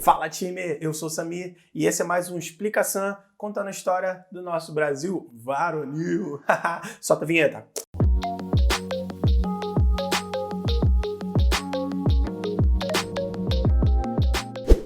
Fala time, eu sou o Samir e esse é mais um Explicação contando a história do nosso Brasil varonil. Solta a vinheta.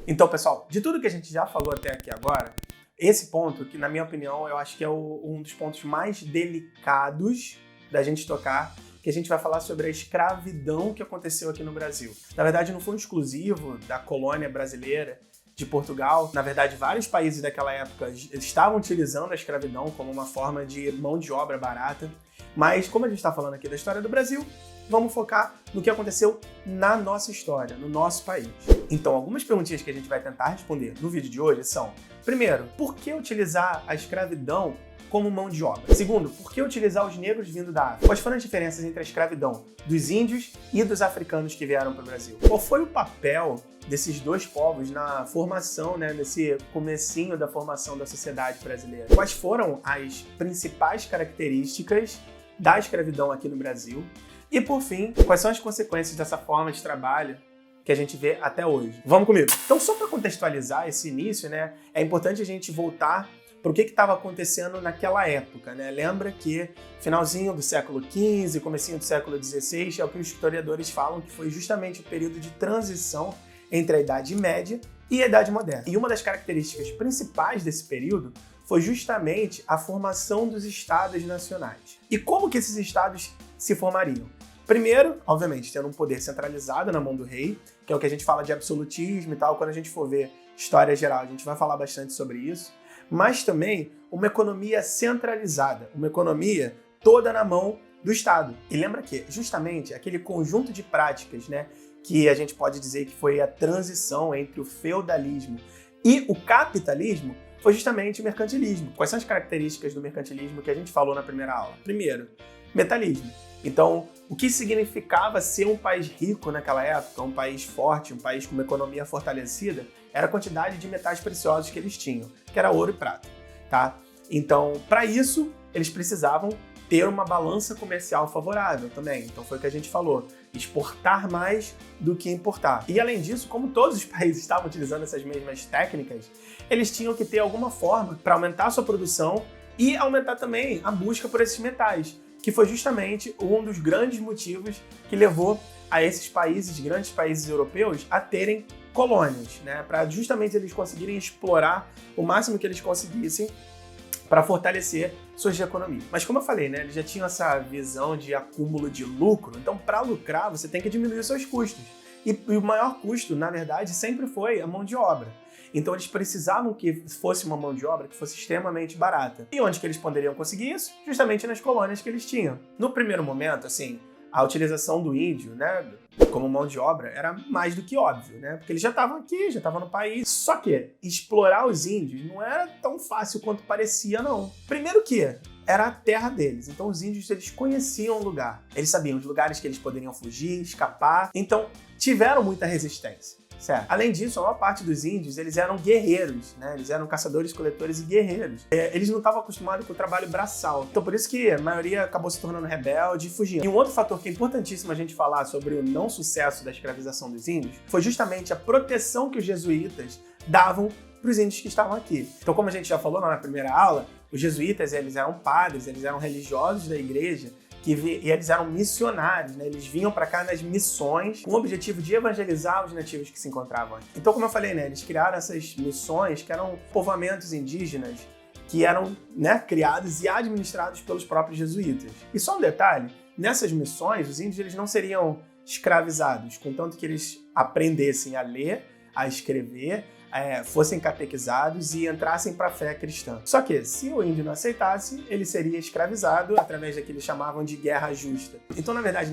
Então pessoal, de tudo que a gente já falou até aqui agora, esse ponto, que na minha opinião eu acho que é um dos pontos mais delicados da gente tocar, que a gente vai falar sobre a escravidão que aconteceu aqui no Brasil. Na verdade, não foi um exclusivo da colônia brasileira de Portugal. Na verdade, vários países daquela época estavam utilizando a escravidão como uma forma de mão de obra barata. Mas, como a gente está falando aqui da história do Brasil, vamos focar no que aconteceu na nossa história, no nosso país. Então, algumas perguntinhas que a gente vai tentar responder no vídeo de hoje são: primeiro, por que utilizar a escravidão como mão de obra? Segundo, por que utilizar os negros vindo da África? Quais foram as diferenças entre a escravidão dos índios e dos africanos que vieram para o Brasil? Qual foi o papel desses dois povos na formação, nesse comecinho da formação da sociedade brasileira? Quais foram as principais características da escravidão aqui no Brasil? E por fim, quais são as consequências dessa forma de trabalho que a gente vê até hoje? Vamos comigo! Então, só para contextualizar esse início, é importante a gente voltar para o que estava acontecendo naquela época, Lembra que finalzinho do século XV, comecinho do século XVI, é o que os historiadores falam que foi justamente o período de transição entre a Idade Média e a Idade Moderna. E uma das características principais desse período foi justamente a formação dos estados nacionais. E como que esses estados se formariam? Primeiro, obviamente, tendo um poder centralizado na mão do rei, que é o que a gente fala de absolutismo e tal. Quando a gente for ver história geral, a gente vai falar bastante sobre isso. Mas também uma economia centralizada, uma economia toda na mão do Estado. E lembra que justamente aquele conjunto de práticas, que a gente pode dizer que foi a transição entre o feudalismo e o capitalismo, foi justamente o mercantilismo. Quais são as características do mercantilismo que a gente falou na primeira aula? Primeiro, metalismo. Então, o que significava ser um país rico naquela época, um país forte, um país com uma economia fortalecida, era a quantidade de metais preciosos que eles tinham, que era ouro e prata, tá? Então, para isso, eles precisavam ter uma balança comercial favorável também. Então, foi o que a gente falou, exportar mais do que importar. E, além disso, como todos os países estavam utilizando essas mesmas técnicas, eles tinham que ter alguma forma para aumentar a sua produção e aumentar também a busca por esses metais, que foi justamente um dos grandes motivos que levou a esses países, grandes países europeus, a terem colônias, para justamente eles conseguirem explorar o máximo que eles conseguissem para fortalecer suas economias. Mas como eu falei, eles já tinham essa visão de acúmulo de lucro, então para lucrar você tem que diminuir os seus custos. E o maior custo, na verdade, sempre foi a mão de obra. Então eles precisavam que fosse uma mão de obra que fosse extremamente barata. E onde que eles poderiam conseguir isso? Justamente nas colônias que eles tinham. No primeiro momento, a utilização do índio, como mão de obra era mais do que óbvio, porque eles já estavam aqui, já estavam no país. Só que explorar os índios não era tão fácil quanto parecia, não. Primeiro que era a terra deles, então os índios eles conheciam o lugar. Eles sabiam os lugares que eles poderiam fugir, escapar, então tiveram muita resistência. Certo. Além disso, a maior parte dos índios, eles eram guerreiros, Eles eram caçadores, coletores e guerreiros. Eles não estavam acostumados com o trabalho braçal. Então, por isso que a maioria acabou se tornando rebelde e fugindo. E um outro fator que é importantíssimo a gente falar sobre o não sucesso da escravização dos índios foi justamente a proteção que os jesuítas davam para os índios que estavam aqui. Então, como a gente já falou lá na primeira aula, os jesuítas, eles eram padres, eles eram religiosos da igreja, e eles eram missionários, Eles vinham para cá nas missões com o objetivo de evangelizar os nativos que se encontravam aqui. Então, como eu falei, eles criaram essas missões que eram povoamentos indígenas que eram criados e administrados pelos próprios jesuítas. E só um detalhe, nessas missões, os índios eles não seriam escravizados, contanto que eles aprendessem a ler, a escrever, fossem catequizados e entrassem para a fé cristã. Só que, se o índio não aceitasse, ele seria escravizado através daquilo que eles chamavam de guerra justa. Então, na verdade,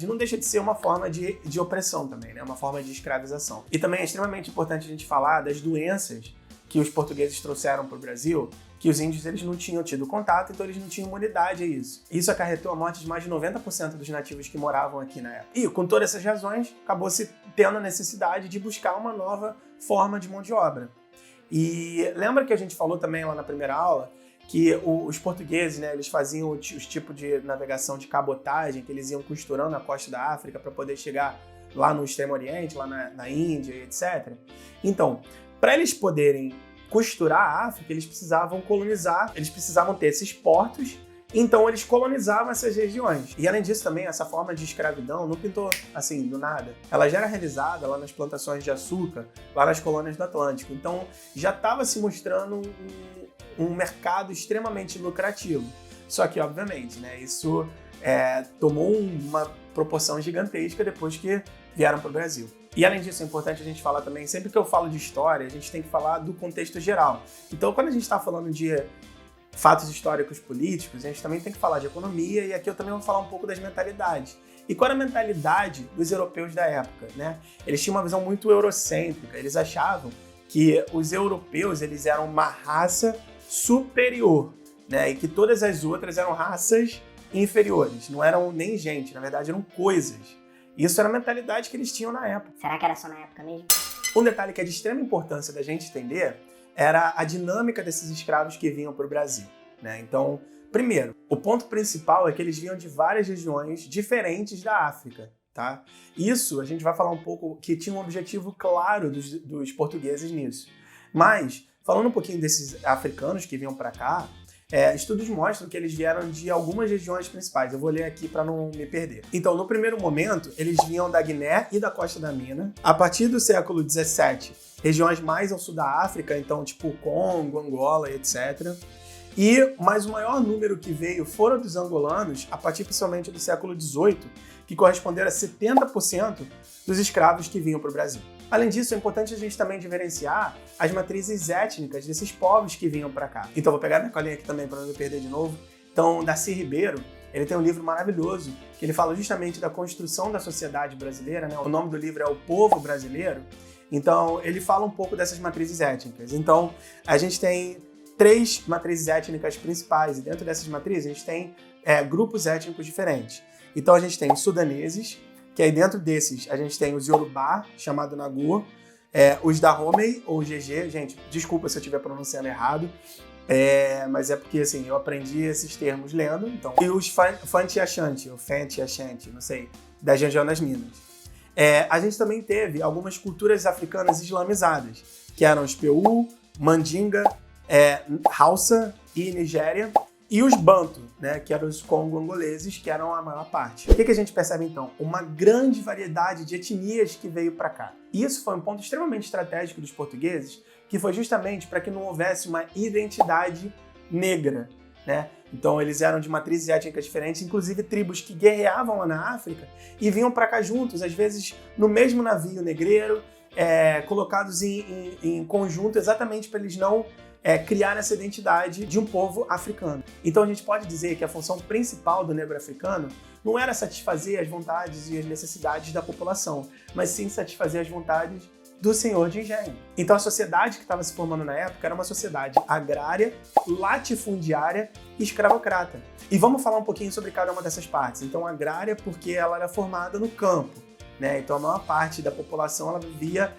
não deixa de ser uma forma de opressão também, Uma forma de escravização. E também é extremamente importante a gente falar das doenças que os portugueses trouxeram para o Brasil, que os índios eles não tinham tido contato, então eles não tinham imunidade a isso. Isso acarretou a morte de mais de 90% dos nativos que moravam aqui na época. E com todas essas razões, acabou-se tendo a necessidade de buscar uma nova forma de mão de obra. E lembra que a gente falou também lá na primeira aula que os portugueses, eles faziam os tipos de navegação de cabotagem, que eles iam costurando a costa da África para poder chegar lá no Extremo Oriente, lá na Índia, etc. Então, para eles poderem costurar a África, eles precisavam colonizar, eles precisavam ter esses portos, então eles colonizavam essas regiões. E além disso também, essa forma de escravidão não pintou assim, do nada. Ela já era realizada lá nas plantações de açúcar, lá nas colônias do Atlântico. Então já estava se mostrando um mercado extremamente lucrativo. Só que, obviamente, né, isso tomou uma proporção gigantesca depois que vieram para o Brasil. E além disso, é importante a gente falar também, sempre que eu falo de história, a gente tem que falar do contexto geral. Então, quando a gente está falando de fatos históricos políticos, a gente também tem que falar de economia, e aqui eu também vou falar um pouco das mentalidades. E qual era a mentalidade dos europeus da época, né? Eles tinham uma visão muito eurocêntrica, eles achavam que os europeus eles eram uma raça superior, né? E que todas as outras eram raças inferiores, não eram nem gente, na verdade eram coisas. Isso era a mentalidade que eles tinham na época. Será que era só na época mesmo? Um detalhe que é de extrema importância da gente entender era a dinâmica desses escravos que vinham para o Brasil, né? Então, primeiro, o ponto principal é que eles vinham de várias regiões diferentes da África, tá? Isso a gente vai falar um pouco que tinha um objetivo claro dos portugueses nisso. Mas, falando um pouquinho desses africanos que vinham para cá, estudos mostram que eles vieram de algumas regiões principais. Eu vou ler aqui para não me perder. Então, no primeiro momento, eles vinham da Guiné e da Costa da Mina. A partir do século XVII, regiões mais ao sul da África, então tipo Congo, Angola, etc. Mas o maior número que veio foram dos angolanos, a partir principalmente do século XVIII, que corresponderam a 70% dos escravos que vinham para o Brasil. Além disso, é importante a gente também diferenciar as matrizes étnicas desses povos que vinham para cá. Então, vou pegar minha colinha aqui também para não me perder de novo. Então, Darcy Ribeiro, ele tem um livro maravilhoso que ele fala justamente da construção da sociedade brasileira, né? O nome do livro é O Povo Brasileiro. Então, ele fala um pouco dessas matrizes étnicas. Então, a gente tem 3 matrizes étnicas principais e dentro dessas matrizes a gente tem grupos étnicos diferentes. Então, a gente tem os sudaneses, que aí dentro desses a gente tem os Yorubá, chamado Nagô, os Dahomey, ou GG, gente, desculpa se eu estiver pronunciando errado, mas é porque assim, eu aprendi esses termos lendo, então. E os Fanti Ashanti, ou Fenty Ashanti, não sei, da região das Minas. A gente também teve algumas culturas africanas islamizadas, que eram os Peu, Mandinga, Hausa e Nigéria, e os Bantu, né, que eram os congo-angoleses, que eram a maior parte. O que a gente percebe então? Uma grande variedade de etnias que veio para cá. E isso foi um ponto extremamente estratégico dos portugueses, que foi justamente para que não houvesse uma identidade negra, né? Então eles eram de matrizes étnicas diferentes, inclusive tribos que guerreavam lá na África e vinham para cá juntos, às vezes no mesmo navio negreiro, colocados em conjunto exatamente para eles não criar essa identidade de um povo africano. Então a gente pode dizer que a função principal do negro africano não era satisfazer as vontades e as necessidades da população, mas sim satisfazer as vontades do senhor de engenho. Então a sociedade que estava se formando na época era uma sociedade agrária, latifundiária e escravocrata. E vamos falar um pouquinho sobre cada uma dessas partes. Então agrária porque ela era formada no campo, né? Então a maior parte da população ela vivia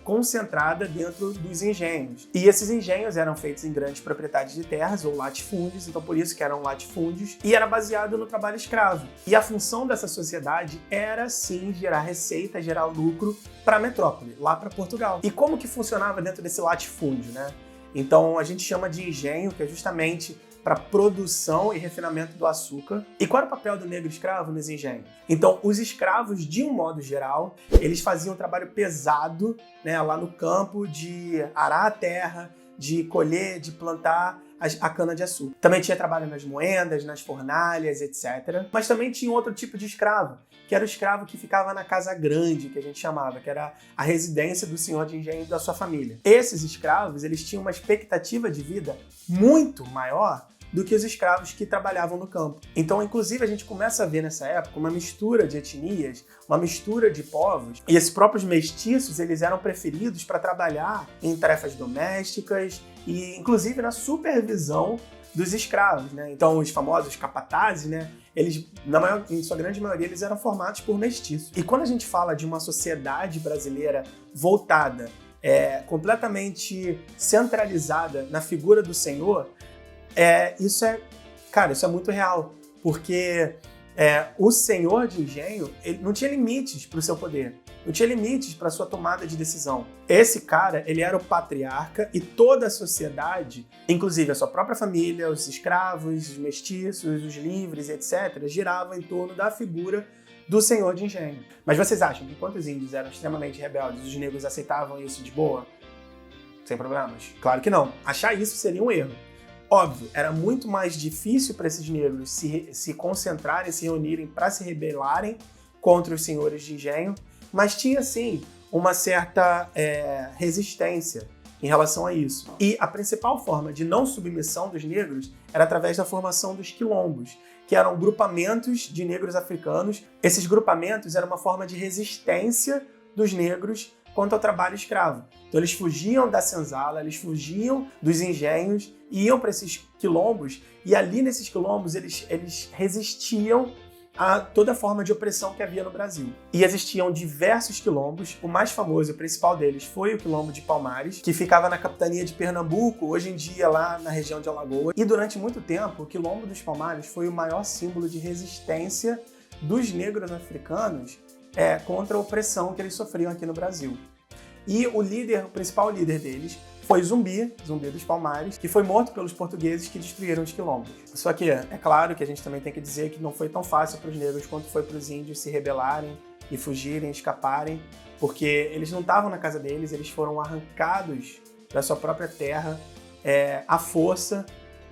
concentrada dentro dos engenhos. E esses engenhos eram feitos em grandes propriedades de terras, ou latifúndios, então por isso que eram latifúndios, e era baseado no trabalho escravo. E a função dessa sociedade era, sim, gerar receita, gerar lucro para a metrópole, lá para Portugal. E como que funcionava dentro desse latifúndio, né? Então a gente chama de engenho, que é justamente para produção e refinamento do açúcar. E qual era o papel do negro escravo nos engenhos? Então, os escravos, de um modo geral, eles faziam um trabalho pesado, né, lá no campo de arar a terra, de colher, de plantar a cana-de-açúcar. Também tinha trabalho nas moendas, nas fornalhas, etc. Mas também tinha outro tipo de escravo, que era o escravo que ficava na casa grande, que a gente chamava, que era a residência do senhor de engenho e da sua família. Esses escravos, eles tinham uma expectativa de vida muito maior do que os escravos que trabalhavam no campo. Então, inclusive, a gente começa a ver nessa época uma mistura de etnias, uma mistura de povos, e esses próprios mestiços, eles eram preferidos para trabalhar em tarefas domésticas e, inclusive, na supervisão dos escravos, né? Então, os famosos capatazes, né? Eles, em sua grande maioria, eles eram formados por mestiços. E quando a gente fala de uma sociedade brasileira voltada, completamente centralizada na figura do senhor, isso é muito real, porque O senhor de engenho, ele não tinha limites para o seu poder, não tinha limites para a sua tomada de decisão. Esse cara, ele era o patriarca e toda a sociedade, inclusive a sua própria família, os escravos, os mestiços, os livres, etc., giravam em torno da figura do senhor de engenho. Mas vocês acham que enquanto os índios eram extremamente rebeldes, os negros aceitavam isso de boa? Sem problemas? Claro que não. Achar isso seria um erro. Óbvio, era muito mais difícil para esses negros se concentrarem, se reunirem para se rebelarem contra os senhores de engenho, mas tinha sim uma certa resistência em relação a isso. E a principal forma de não submissão dos negros era através da formação dos quilombos, que eram grupamentos de negros africanos. Esses grupamentos eram uma forma de resistência dos negros quanto ao trabalho escravo. Então eles fugiam da senzala, eles fugiam dos engenhos, iam para esses quilombos, e ali nesses quilombos eles resistiam a toda forma de opressão que havia no Brasil. E existiam diversos quilombos, o mais famoso e o principal deles foi o Quilombo de Palmares, que ficava na capitania de Pernambuco, hoje em dia lá na região de Alagoas. E durante muito tempo, o Quilombo dos Palmares foi o maior símbolo de resistência dos negros africanos contra a opressão que eles sofriam aqui no Brasil. E o principal líder deles foi Zumbi dos Palmares, que foi morto pelos portugueses que destruíram os quilombos. Só que é claro que a gente também tem que dizer que não foi tão fácil para os negros quanto foi para os índios se rebelarem e fugirem, escaparem, porque eles não estavam na casa deles, eles foram arrancados da sua própria terra à força,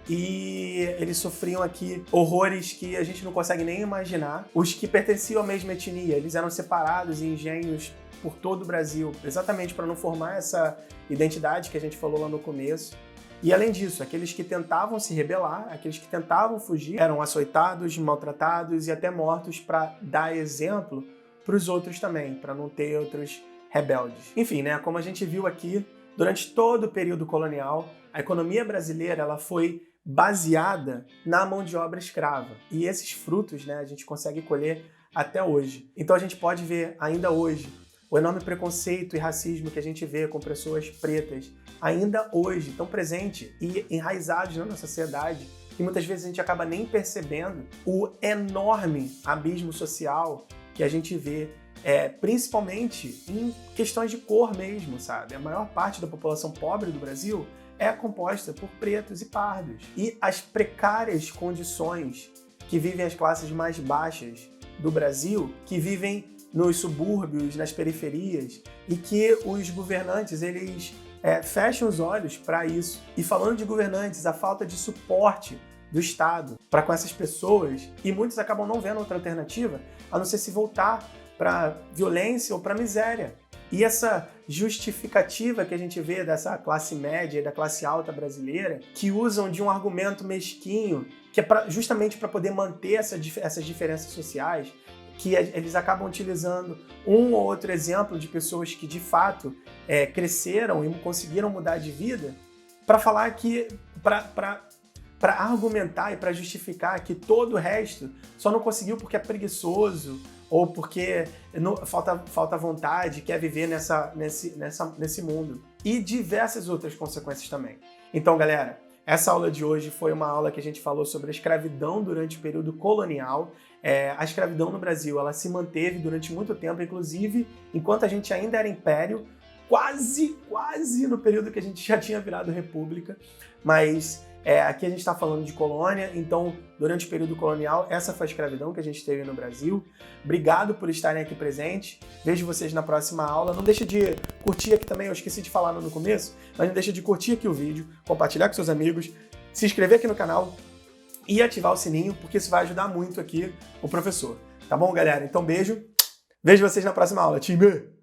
e eles sofriam aqui horrores que a gente não consegue nem imaginar. Os que pertenciam à mesma etnia, eles eram separados em engenhos por todo o Brasil, exatamente para não formar essa identidade que a gente falou lá no começo. E além disso, aqueles que tentavam se rebelar, aqueles que tentavam fugir, eram açoitados, maltratados e até mortos para dar exemplo para os outros também, para não ter outros rebeldes. Enfim, né, como a gente viu aqui, durante todo o período colonial, a economia brasileira ela foi baseada na mão de obra escrava. E esses frutos, né, a gente consegue colher até hoje. Então a gente pode ver ainda hoje o enorme preconceito e racismo que a gente vê com pessoas pretas, ainda hoje, tão presente e enraizados na nossa sociedade, que muitas vezes a gente acaba nem percebendo o enorme abismo social que a gente vê, principalmente em questões de cor mesmo, sabe? A maior parte da população pobre do Brasil é composta por pretos e pardos. E as precárias condições que vivem as classes mais baixas do Brasil, que vivem nos subúrbios, nas periferias, e que os governantes, eles fecham os olhos para isso. E falando de governantes, a falta de suporte do Estado para com essas pessoas, e muitos acabam não vendo outra alternativa, a não ser se voltar para violência ou para miséria. E essa justificativa que a gente vê dessa classe média e da classe alta brasileira, que usam de um argumento mesquinho, que é justamente para poder manter essas diferenças sociais, que eles acabam utilizando um ou outro exemplo de pessoas que de fato cresceram e conseguiram mudar de vida, para falar que, para argumentar e para justificar que todo o resto só não conseguiu porque é preguiçoso ou porque falta vontade, quer viver nesse mundo. E diversas outras consequências também. Então, galera, essa aula de hoje foi uma aula que a gente falou sobre a escravidão durante o período colonial. A escravidão no Brasil, ela se manteve durante muito tempo, inclusive enquanto a gente ainda era império, quase no período que a gente já tinha virado república, mas aqui a gente está falando de colônia, então durante o período colonial, essa foi a escravidão que a gente teve no Brasil. Obrigado por estarem aqui presentes, vejo vocês na próxima aula. Não deixe de curtir aqui também, eu esqueci de falar no começo, mas não deixe de curtir aqui o vídeo, compartilhar com seus amigos, se inscrever aqui no canal e ativar o sininho, porque isso vai ajudar muito aqui o professor. Tá bom, galera? Então beijo, vejo vocês na próxima aula, time!